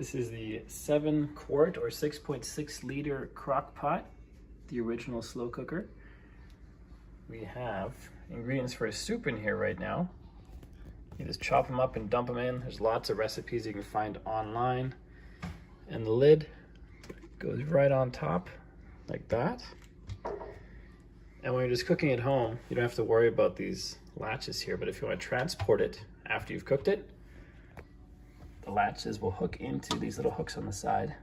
This is the 7 quart or 6.6 liter crock pot, the original slow cooker. We have ingredients for a soup in here right now. You just chop them up and dump them in. There's lots of recipes you can find online. And the lid goes right on top like that. And when you're just cooking at home, you don't have to worry about these latches here, but if you want to transport it after you've cooked it, the latches will hook into these little hooks on the side.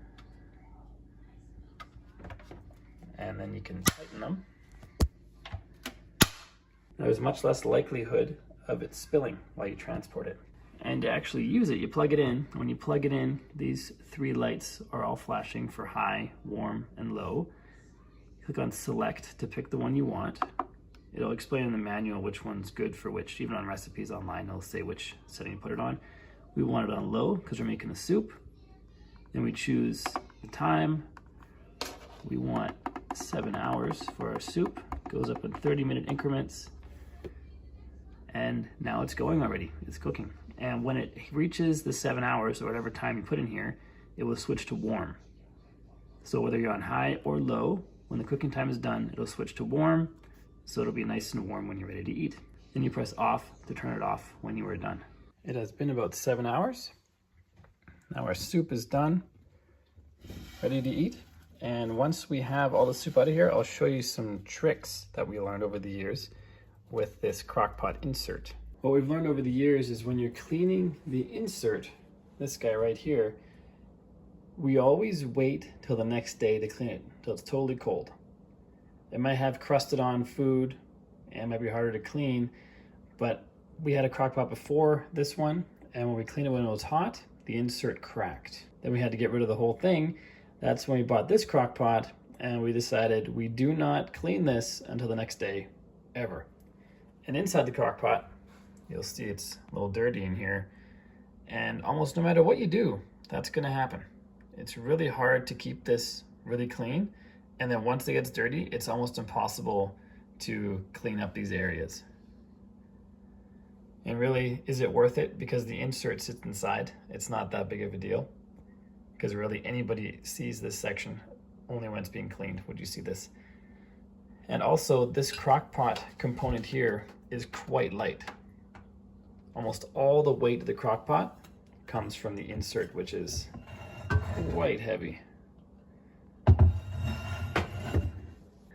And then you can tighten them. Now, there's much less likelihood of it spilling while you transport it. And to actually use it, you plug it in. When you plug it in, these 3 lights are all flashing for high, warm, and low. Click on select to pick the one you want. It'll explain in the manual which one's good for which. Even on recipes online, it'll say which setting to put it on. We want it on low because we're making a soup. Then we choose the time. We want 7 hours for our soup. It goes up in 30-minute increments. And now it's going already, it's cooking. And when it reaches the 7 hours or whatever time you put in here, it will switch to warm. So whether you're on high or low, when the cooking time is done, it'll switch to warm, so it'll be nice and warm when you're ready to eat. Then you press off to turn it off when you are done. It has been about 7 hours. Now our soup is done, ready to eat. And once we have all the soup out of here, I'll show you some tricks that we learned over the years with this crock-pot insert. What we've learned over the years is when you're cleaning the insert, this guy right here, we always wait till the next day to clean it, till it's totally cold. It might have crusted on food and it might be harder to clean, but we had a crock-pot before this one, and when we cleaned it when it was hot, the insert cracked. Then we had to get rid of the whole thing. That's when we bought this crock-pot, and we decided we do not clean this until the next day, ever. And inside the crock-pot, you'll see it's a little dirty in here, and almost no matter what you do, that's gonna happen. It's really hard to keep this really clean, and then once it gets dirty, it's almost impossible to clean up these areas. And really, is it worth it? Because the insert sits inside, it's not that big of a deal. Because really anybody sees this section only when it's being cleaned would you see this. And also this crock pot component here is quite light. Almost all the weight of the crock pot comes from the insert, which is quite heavy.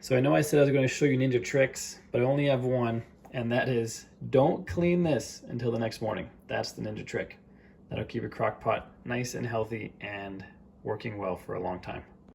So I know I said I was going to show you ninja tricks, but I only have one, and that is don't clean this until the next morning. That's the ninja trick. That'll keep your crock pot nice and healthy and working well for a long time.